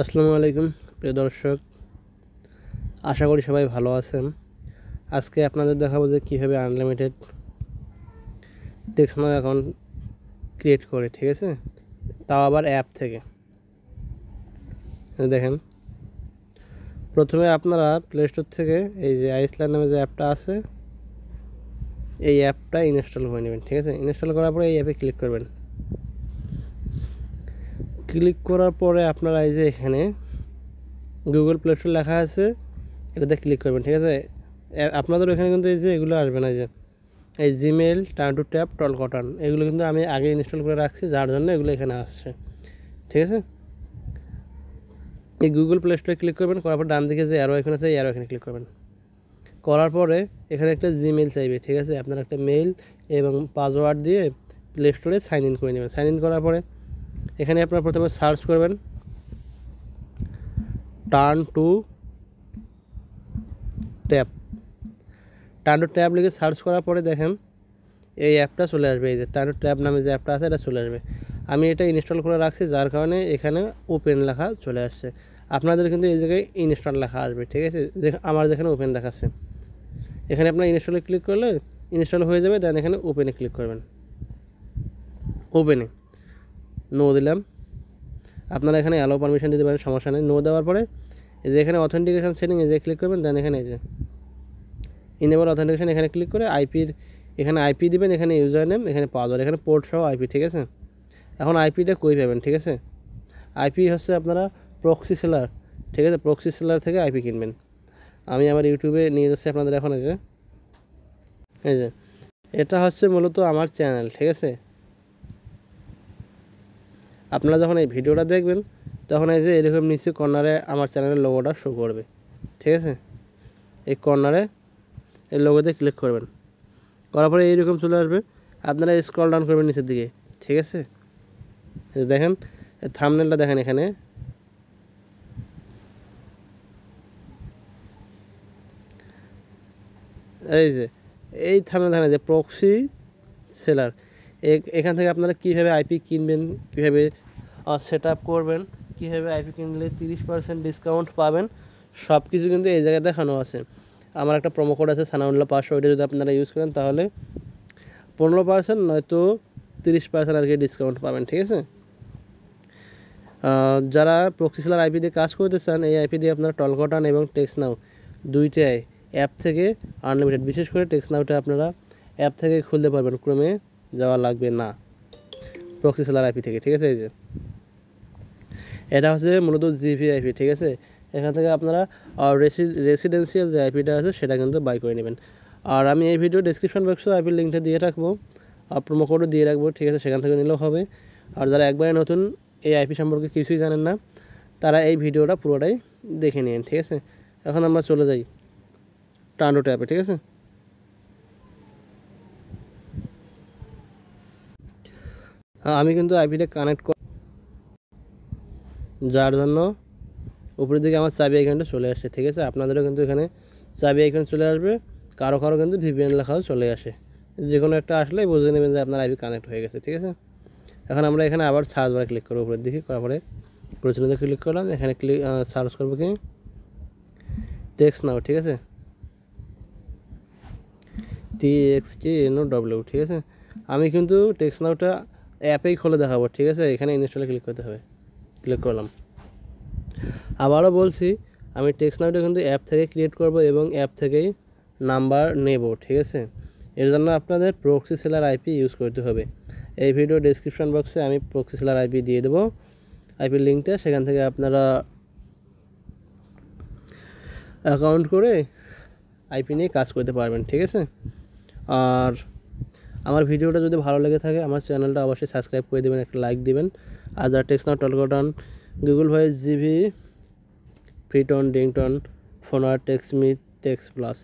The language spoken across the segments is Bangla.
আসসালামু আলাইকুম প্রিয় দর্শক, আশা করি সবাই ভালো আছেন। আজকে আপনাদের দেখাবো যে কীভাবে আনলিমিটেড টেক্সট নাও অ্যাকাউন্ট ক্রিয়েট করে, ঠিক আছে, তাও আবার অ্যাপ থেকে। দেখেন, প্রথমে আপনারা প্লে স্টোর থেকে এই যে আইসল্যান্ড নামে যে অ্যাপটা আছে, এই অ্যাপটা ইনস্টল করে নেবেন, ঠিক আছে। ইনস্টল করার পরে এই অ্যাপে ক্লিক করবেন। ক্লিক করার পরে আপনারা এই যে এখানে গুগল প্লে স্টোর লেখা আছে, এটাতে ক্লিক করবেন, ঠিক আছে। আপনাদের ওখানে কিন্তু এই যে এগুলো আসবে না, এই Gmail, turn to tap, tall cotton, এগুলো কিন্তু আমি আগে ইনস্টল করে রাখছি, যার জন্য এগুলো এখানে আসছে, ঠিক আছে। এই গুগল প্লে স্টোরে ক্লিক করবেন, করার পর ডান দিকে যে অ্যারো আইকন আছে, এই অ্যারো আইকনে ক্লিক করবেন। করার পরে এখানে একটা জিমেল চাইবে, ঠিক আছে। আপনার একটা মেইল এবং পাসওয়ার্ড দিয়ে প্লে স্টোরে সাইন ইন করে নেবেন। সাইন ইন করার পরে এখানে আপনার প্রথমে সার্চ করবেন turn to tap. Turn to tap লিখে সার্চ করার পরে দেখেন এই অ্যাপটা চলে আসবে। এই যে টার্ন টু ট্যাপ নামে যে অ্যাপটা আছে, এটা চলে আসবে। আমি এটা ইনস্টল করে রাখছি, যার কারণে এখানে ওপেন লেখা চলে আসছে। আপনাদের কিন্তু এই জায়গায় ইনস্টল লেখা আসবে, ঠিক আছে। যে আমার যেখানে ওপেন দেখাচ্ছে, এখানে আপনার ইনস্টলে ক্লিক করলে ইনস্টল হয়ে যাবে। দেন এখানে ওপেনে ক্লিক করবেন। ওপেনে নো দিলাম। আপনারা এখানে অ্যালাউ পারমিশন দিতে পারেন, সমস্যা নেই। নো দেওয়ার পরে এই যে এখানে অথেন্টিকেশন সেটিং, এই যে ক্লিক করবেন। দেন এখানে এই যে ইনেবল অথেন্টিকেশন, এখানে ক্লিক করে আইপির এখানে আইপি দিবেন, এখানে ইউজার নেম, এখানে পাসওয়ার্ড, এখানে পোর্ট সহ আইপি, ঠিক আছে। এখন আইপিটা কই পাবেন, ঠিক আছে। আইপি হচ্ছে আপনারা প্রক্সি সেলার, ঠিক আছে। প্রক্সি সেলার থেকে আইপি কিনবেন। আমি আমার ইউটিউবে নিয়ে যাচ্ছি আপনাদের। এখন এই যে এটা হচ্ছে মূলত আমার চ্যানেল, ঠিক আছে। আপনারা যখন এই ভিডিওটা দেখবেন, তখন এই যে এরকম নিচে কর্নারে আমার চ্যানেলের লোগোটা শো করবে, ঠিক আছে। এই কর্নারে এই লোগোতে ক্লিক করবেন। করার পরে এইরকম চলে আসবে। আপনারা স্ক্রল ডাউন করবেন নিচের দিকে, ঠিক আছে। দেখেন থাম্বনেলটা, দেখেন এখানে এই যে এই থাম্বনেল দেখেন যে প্রক্সি সেলার। এখান থেকে আপনারা কীভাবে আইপি কিনবেন, কীভাবে সেট আপ করবেন, কীভাবে আইপি কিনলে 30% ডিসকাউন্ট পাবেন, সব কিছু কিন্তু এই জায়গায় দেখানো আছে। আমার একটা প্রোমো কোড আছে সানাউল্লাহ 500, ওইটা যদি আপনারা ইউজ করেন তাহলে 15% নয়তো 30% আর কি ডিসকাউন্ট পাবেন, ঠিক আছে। যারা প্রক্সি সেলার আইপি দিয়ে কাজ করতে চান, এই আইপি দিয়ে আপনারা টলকটান এবং টেক্সট নাও দুইটাই অ্যাপ থেকে আনলিমিটেড। বিশেষ করে টেক্সট নাওটা আপনারা অ্যাপ থেকে খুলতে পারবেন, ক্রমে যাওয়া লাগবে না প্রক্সি সেলার আইপি থেকে, ঠিক আছে। এই যে এটা হচ্ছে মূলত জিভি আইপি, ঠিক আছে। এখান থেকে আপনারা রেসিডেন্সিয়াল যে আইপিটা আছে সেটা কিন্তু বাই করে নেবেন। আর আমি এই ভিডিও ডেসক্রিপশন বক্সে আইপির লিঙ্কটা দিয়ে রাখবো, আর প্রোমো কোডও দিয়ে রাখবো, ঠিক আছে। সেখান থেকে নিলেও হবে। আর যারা একবারে নতুন, এই আইপি সম্পর্কে কিছুই জানেন না, তারা এই ভিডিওটা পুরোটাই দেখে নিন, ঠিক আছে। এখন আমরা চলে যাই টার্ন টু ট্যাপে, ঠিক আছে। আমি কিন্তু আইপিটা কানেক্ট যার জন্য উপরের দিকে আমার চাবি আইকনটা চলে আসছে, ঠিক আছে। আপনাদেরও কিন্তু এখানে চাবি আইকন চলে আসবে। কারো কারো কিন্তু ভিপিএন লেখাও চলে আসে। যে কোনো একটা আসলে বুঝে নেবেন যে আপনার আইপি কানেক্ট হয়ে গেছে, ঠিক আছে। এখন আমরা এখানে আবার সার্চ বারে ক্লিক করবো, উপরের দিকে করার পরে প্রচলিত ক্লিক করলাম। এখানে সার্চ করবো কি টেক্সট নাও, ঠিক আছে। TXTNOW, ঠিক আছে। আমি কিন্তু টেক্সট নাওটা অ্যাপেই খুলে দেখাবো, ঠিক আছে। এখানে ইনস্টলে ক্লিক করতে হবে। ক্লিক করলাম। আবারও বলছি, আমি টেক্সট নাওটা কিন্তু অ্যাপ থেকে ক্রিয়েট করব এবং অ্যাপ থেকেই নাম্বার নেব, ঠিক আছে। এর জন্য আপনাদের প্রক্সি সেলার আইপি ইউজ করতে হবে। এই ভিডিও ডেসক্রিপশন বক্সে আমি প্রক্সি সেলার আইপি দিয়ে দেবো, আইপির লিঙ্কটা। সেখান থেকে আপনারা অ্যাকাউন্ট করে আইপি নিয়ে কাজ করতে পারবেন, ঠিক আছে। আর আমার ভিডিওটা যদি ভালো লেগে থাকে, আমার চ্যানেলটা অবশ্যই সাবস্ক্রাইব করে দেবেন, একটা লাইক দিবেন। আর যারা TextNow, Talkatone, Google Voice, GV, Freetone, Dingtone, Phoner, TextMe, TextPlus,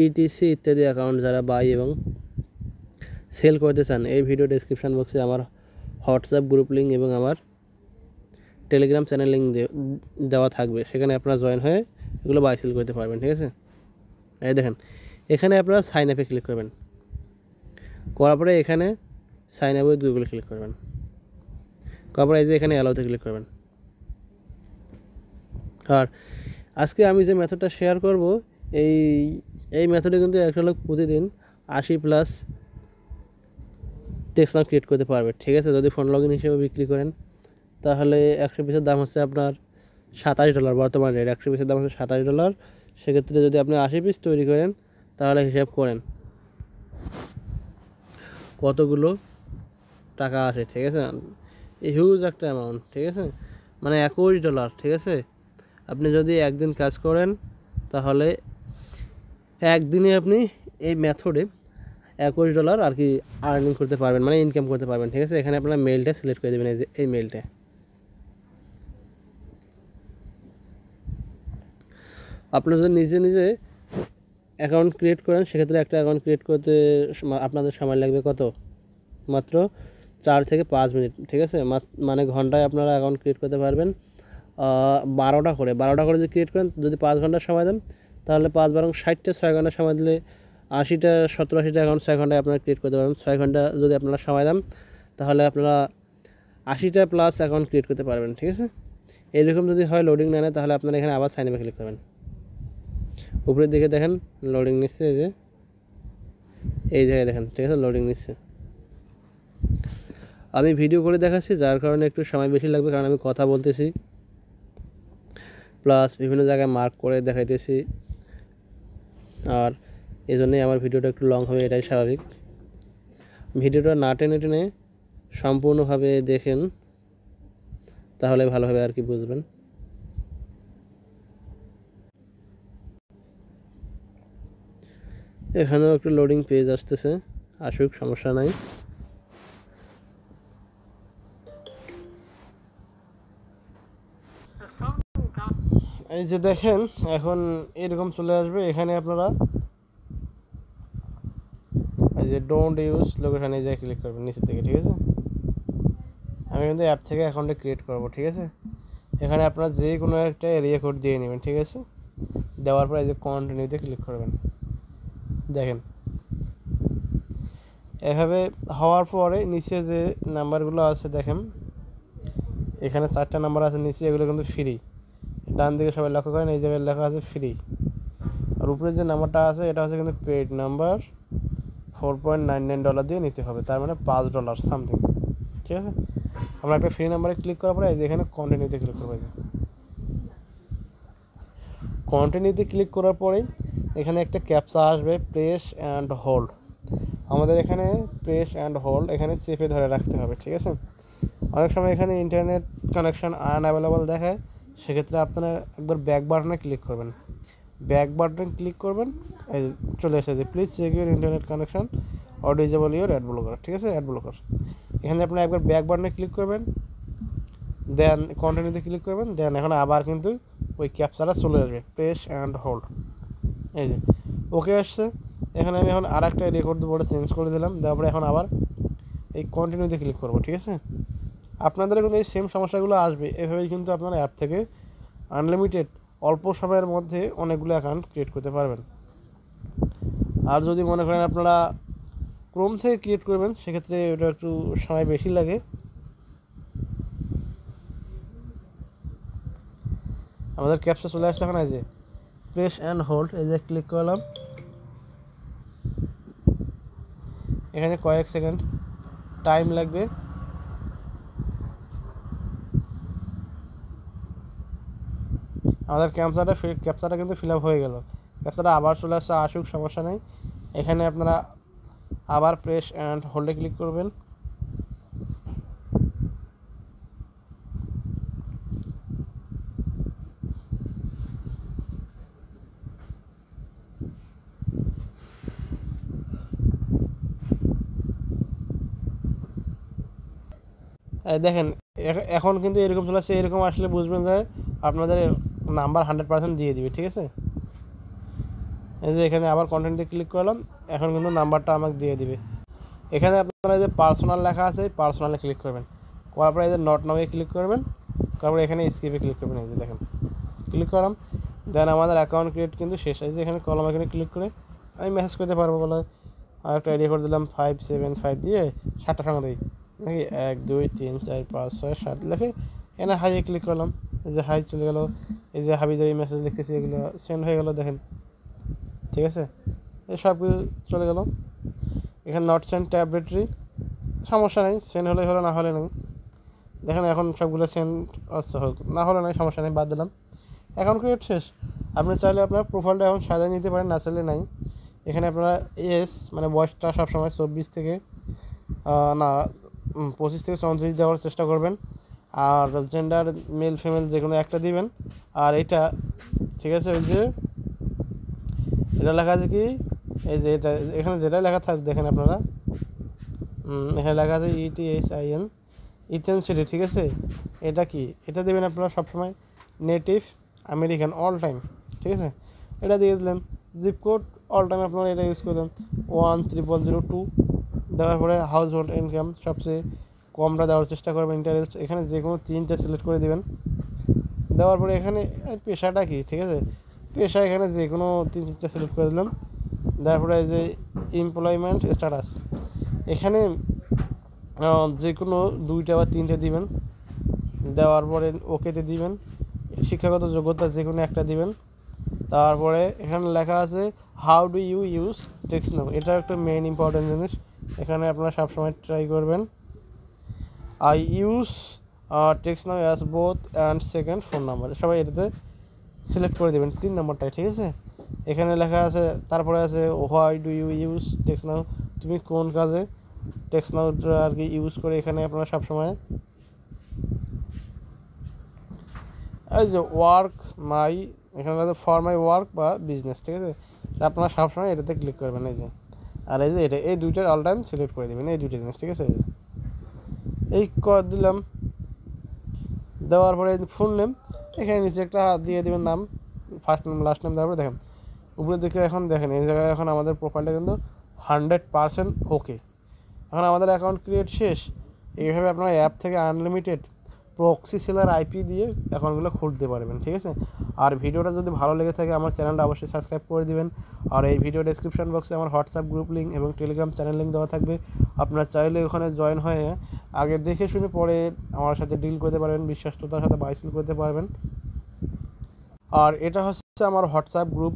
ETC ইত্যাদি অ্যাকাউন্ট যারা বাই এবং সেল করতে চান, এই ভিডিও ডেসক্রিপশন বক্সে আমার হোয়াটসঅ্যাপ গ্রুপ লিঙ্ক এবং আমার টেলিগ্রাম চ্যানেল লিঙ্ক দেওয়া থাকবে। সেখানে আপনারা জয়েন হয়ে এগুলো বাই সেল করতে পারবেন, ঠিক আছে। এই দেখেন, এখানে আপনারা সাইন আপে ক্লিক করবেন। করার পরে এখানে sign up with Google click করবেন। করার পরে এই যে এখানে অ্যালাউতে ক্লিক করবেন। আর আজকে আমি যে মেথডটা শেয়ার করব এই এই মেথডে কিন্তু একটা লোক প্রতিদিন 80+ টেক্সট নাম ক্রিয়েট করতে পারবে, ঠিক আছে। যদি ফোন লগ ইন হিসেবে বিক্রি করেন তাহলে 100 পিসের দাম হচ্ছে আপনার $27 বর্তমান রেট। 100 পিসের দাম হচ্ছে $27। সেক্ষেত্রে যদি আপনি 80 পিস তৈরি করেন তাহলে হিসাব করেন কতগুলো টাকা আসে, ঠিক আছে। হিউজ একটা অ্যামাউন্ট, ঠিক আছে, মানে $21, ঠিক আছে। আপনি যদি একদিন কাজ করেন তাহলে একদিনে আপনি এই মেথডে $21 আর কি আর্নিং করতে পারবেন, মানে ইনকাম করতে পারবেন, ঠিক আছে। এখানে আপনার মেলটা সিলেক্ট করে দেবেন, এই যে এই মেলটা। আপনি যদি নিজে নিজে অ্যাকাউন্ট ক্রিয়েট করেন সেক্ষেত্রে একটা অ্যাকাউন্ট ক্রিয়েট করতে আপনাদের সময় লাগবে কত, মাত্র 4 থেকে 5 মিনিট, ঠিক আছে। মানে ঘন্টায় আপনারা অ্যাকাউন্ট ক্রিয়েট করতে পারবেন 12টা করে যদি ক্রিয়েট করেন, যদি 5 ঘন্টা সময় দেন তাহলে 5 বারং 60টা, 6 ঘন্টা সময় দিলে 80টা 70-80টা অ্যাকাউন্ট 6 ঘন্টায় আপনারা ক্রিয়েট করতে পারবেন। 6 ঘন্টা যদি আপনারা সময় দেন তাহলে আপনারা 80টা প্লাস অ্যাকাউন্ট ক্রিয়েট করতে পারবেন, ঠিক আছে। এইরকম যদি হয় লোডিং না নেয় তাহলে আপনারা এখানে আবার সাইন আপে ক্লিক করবেন। উপরের দিকে দেখেন লোডিং নিচ্ছে, এই জায়গায় দেখেন, ঠিক আছে, লোডিং নিচ্ছে। আমি ভিডিও করে দেখাচ্ছি যার কারণে একটু সময় বেশি লাগবে, কারণ আমি কথা বলতেছি প্লাস বিভিন্ন জায়গায় মার্ক করে দেখাইতেছি, আর এই জন্যই আমার ভিডিওটা একটু লং হবে, এটাই স্বাভাবিক। ভিডিওটা না টেনে টেনে সম্পূর্ণভাবে দেখেন তাহলে ভালো হবে আর কি, বুঝবেন। এখানেও একটু লোডিং পেজ আসতেছে, আসুক, সমস্যা নাই। এই যে দেখেন এখন এরকম চলে আসবে। এখানে আপনারা এই যে ডোন্ট ইউজ লোকেশন, এই জায়গায় ক্লিক করবেন নিচের দিকে, ঠিক আছে। আমি কিন্তু অ্যাপ থেকে অ্যাকাউন্টে ক্রিয়েট করব, ঠিক আছে। এখানে আপনারা যে কোনো একটা এরিয়া কোড দিয়ে নেবেন, ঠিক আছে। দেওয়ার পর এই যে কন্টিনিউতে ক্লিক করবেন। দেখেন এভাবে হওয়ার পরে নিচে যে নাম্বারগুলো আছে দেখেন, এখানে 4টা নাম্বার আছে নিচে, এগুলো কিন্তু ফ্রি। ডান দিকে সবাই লক্ষ্য করেন, এই জায়গায় লেখা আছে ফ্রি। আর উপরে যে নাম্বারটা আছে এটা হচ্ছে কিন্তু পেড নাম্বার, $4.99 দিয়ে নিতে হবে, তার মানে $5 সামথিং, ঠিক আছে। আমরা একটা ফ্রি নাম্বারে ক্লিক করার পরে এই যে এখানে কন্টিনিউতে ক্লিক করবো। কন্টিনিউতে ক্লিক করার পরেই এখানে একটা ক্যাপচা আসবে, প্রেস অ্যান্ড হোল্ড। আমাদের এখানে প্রেস অ্যান্ড হোল্ড এখানে চেপে ধরে রাখতে হবে, ঠিক আছে। অনেক সময় এখানে ইন্টারনেট কানেকশন আনঅ্যাভেলেবল দেখায়, সেক্ষেত্রে আপনারা একবার ব্যাক বাটনে ক্লিক করবেন। ব্যাক বাটনে ক্লিক করবেন, এই চলে এসেছে please check your internet connection or disable your ad blocker, ঠিক আছে, অ্যাড ব্লকার। এখানে আপনারা একবার ব্যাক বাটনে ক্লিক করবেন, দেন কন্টিনিউতে ক্লিক করবেন, দেন এখন আবার কিন্তু ওই ক্যাপচাটা চলে আসবে, প্রেস অ্যান্ড হোল্ড, এই যে ওকে আসছে। এখানে আমি এখন আর একটা রেকর্ড বোর্ডে চেঞ্জ করে দিলাম, দেওয়ার পরে এখন আবার এই কন্টিনিউতে ক্লিক করবো, ঠিক আছে। আপনাদের কিন্তু এই সেম সমস্যাগুলো আসবে। এভাবেই কিন্তু আপনারা অ্যাপ থেকে আনলিমিটেড অল্প সময়ের মধ্যে অনেকগুলো অ্যাকাউন্ট ক্রিয়েট করতে পারবেন। আর যদি মনে করেন আপনারা ক্রোম থেকে ক্রিয়েট করবেন সেক্ষেত্রে ওটা একটু সময় বেশি লাগে। আমাদের ক্যাপচা চলে আসছে এখন, এই যে প্রেস অ্যান্ড হোল্ড, এই যে ক্লিক করলাম। এখানে কয়েক সেকেন্ড টাইম লাগবে। আমাদের ক্যাপচাটা কিন্তু ফিল আপ হয়ে গেল। ক্যাপচাটা আবার চলে আসছে, আসুক, সমস্যা নেই। এখানে আপনারা আবার প্রেস অ্যান্ড হোল্ডে ক্লিক করবেন। দেখেন এখন কিন্তু এরকম চলে আসছে। এরকম আসলে বুঝবেন যে আপনাদের নাম্বার 100% দিয়ে দিবে, ঠিক আছে। এই যে এখানে আবার কন্টেন্টে ক্লিক করলাম, এখন কিন্তু নাম্বারটা আমাকে দিয়ে দিবে। এখানে আপনারা যে পার্সোনাল লেখা আছে, পার্সোনালে ক্লিক করবেন, করার পরে এই যে নট নাও ক্লিক করবেন, তারপরে এখানে স্কিপে ক্লিক করবেন। এই যে দেখেন ক্লিক করলাম, দেন আমাদের অ্যাকাউন্ট ক্রিয়েট কিন্তু শেষ। এই যে এখানে কলম, এখানে ক্লিক করে আমি মেসেজ করতে পারবো বলে আর একটা আইডিয়া করে দিলাম 575 দিয়ে 7টা সংখ্যা দিই নাকি, 1 2 3 4 5 6 7 লিখে এখানে হাইয়ে ক্লিক করলাম। এই যে হাই চলে গেল। এই যে হাবিজাবি মেসেজ লিখতেছি এগুলো সেন্ড হয়ে গেল দেখেন, ঠিক আছে। এই সব কিছু চলে গেল। এখানে নট সেন্ড ট্যাব ব্যাটারি, সমস্যা নেই, সেন্ড হলে হলো না হলে নেই। দেখেন এখন সবগুলো সেন্ড হোক, না হলে নাই, সমস্যা নেই, বাদ দিলাম। অ্যাকাউন্ট ক্রিয়েট শেষ। আপনি চাইলে আপনার প্রোফাইলটা এখন সাজিয়ে নিতে পারেন, না চাইলে নাই। এখানে আপনারা এস মানে বয়সটা সবসময় 24 থেকে না 25 থেকে 34 দেওয়ার চেষ্টা করবেন। আর জেন্ডার মেল ফিমেল যে কোনো একটা দিবেন। আর এটা ঠিক আছে, ওই যে এটা লেখা আছে কি, এই যে এটা এখানে যেটা লেখা থাক দেখেন আপনারা, এখানে লেখা আছে ETHIN ইথেনসিটি, ঠিক আছে। এটা কি, এটা দেবেন আপনারা সবসময় নেটিভ আমেরিকান অল টাইম, ঠিক আছে। এটা দিয়ে দিলেন। জিপ কোড অল টাইম আপনারা এটা ইউজ করলেন 13002। দেওয়ার পরে হাউস হোল্ড ইনকাম সবচেয়ে কমটা দেওয়ার চেষ্টা করবেন। ইন্টারেস্ট এখানে যে কোনো 3টে সিলেক্ট করে দেবেন। দেওয়ার পরে এখানে পেশাটা কি, ঠিক আছে, পেশা এখানে যে কোনো 3টে সিলেক্ট করে দিলাম। দেওয়ার পরে যে এমপ্লয়মেন্ট স্ট্যাটাস এখানে যে কোনো 2টা বা 3টে দিবেন। দেওয়ার পরে ওকেতে দিবেন। শিক্ষাগত যোগ্যতা যে কোনো একটা দিবেন। তারপরে এখানে লেখা আছে how do you use TextNow, এটা একটা মেইন ইম্পর্টেন্ট জিনিস, এখানে আপনারা সবসময় ট্রাই করবেন। I use text now as both and second phone number, সবাই এটাতে সিলেক্ট করে দেবেন 3 নম্বরটায়, ঠিক আছে। এখানে লেখা আছে, তারপরে আছে why do you use TextNow, তুমি কোন কাজে টেক্সট নাওটা আর কি ইউজ করে, এখানে আপনারা সবসময় এই যে ওয়ার্ক মাই, এখানে আছে ফর মাই ওয়ার্ক বা বিজনেস, ঠিক আছে। আপনারা সবসময় এটাতে ক্লিক করবেন, এই যে। আর এই যে এটা এই 2টার অল টাইম সিলেক্ট করে দেবেন, এই 2টা জিনিস, ঠিক আছে। এই কর দিলাম। দেওয়ার পরে ফুল নেম এখানে নিচে একটা দিয়ে দেবেন নাম, ফার্স্ট নেম লাস্ট নেম। দেওয়ার পরে দেখেন উপরে দিকে এখন দেখেন এই জায়গায় এখন আমাদের প্রোফাইলটা কিন্তু 100% ওকে। এখন আমাদের অ্যাকাউন্ট ক্রিয়েট শেষ। এইভাবে আপনারা অ্যাপ থেকে আনলিমিটেড প্রক্সি সেলার আইপি দিয়ে অ্যাকাউন্টগুলো খুলতে পারবেন, ঠিক আছে। আর ভিডিওটা যদি ভালো লেগে থাকে আমার চ্যানেলটা অবশ্যই সাবস্ক্রাইব করে দিবেন। আর এই ভিডিও ডেসক্রিপশন বক্সে আমার হোয়াটসঅ্যাপ গ্রুপ লিঙ্ক এবং টেলিগ্রাম চ্যানেল লিঙ্ক দেওয়া থাকবে। আপনারা চাইলে ওখানে জয়েন হয়ে আগে দেখে শুনে পরে আমার সাথে ডিল করতে পারবেন, বিশ্বস্ততার সাথে বাইসেল করতে পারবেন। আর এটা হচ্ছে আমার হোয়াটসঅ্যাপ গ্রুপ,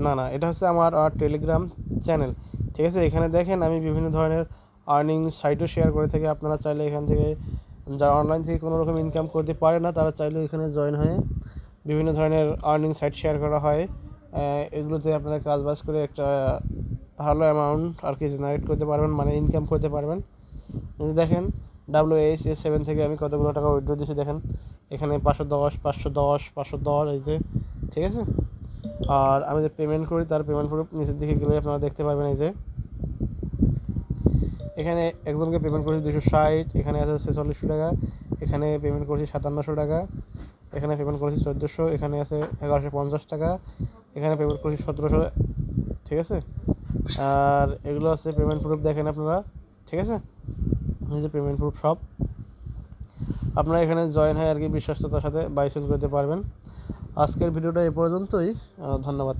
না এটা হচ্ছে আমার টেলিগ্রাম চ্যানেল, ঠিক আছে। এখানে দেখেন আমি বিভিন্ন ধরনের আর্নিং সাইটও শেয়ার করে থাকি। আপনারা চাইলে এখান থেকে, যারা অনলাইন থেকে কোনো রকম ইনকাম করতে পারে না, তারা চাইলে এখানে জয়েন হয়ে বিভিন্ন ধরনের আর্নিং সাইট শেয়ার করা হয়। এগুলোতে আপনারা কাজবাজ করে একটা ভালো অ্যামাউন্ট আর কি জেনারেট করতে পারবেন, মানে ইনকাম করতে পারবেন। দেখেন WHS7 থেকে আমি কতগুলো টাকা উইথড্র দিয়েছি দেখেন, এখানে 510 510 510, এই যে, ঠিক আছে। আর আমি যে পেমেন্ট করি তার পেমেন্ট প্রুফ নিচের দিকে গেলে আপনারা দেখতে পারবেন, এই যে এখানে একজনকে পেমেন্ট করেছি 260, এখানে আছে 4600 টাকা, এখানে পেমেন্ট করেছি 5700 টাকা, এখানে পেমেন্ট করেছি 1400, এখানে আছে 1150 টাকা, এখানে পেমেন্ট করেছি 1700, ঠিক আছে। আর এগুলো আছে পেমেন্ট প্রুফ দেখেন আপনারা, ঠিক আছে। এই যে পেমেন্ট প্রুফ সব আপনারা এখানে জয়েন হয়ে আর কি বিশ্বস্ততার সাথে বাইসেল করতে পারবেন। আজকের ভিডিওটা এই পর্যন্তই, ধন্যবাদ।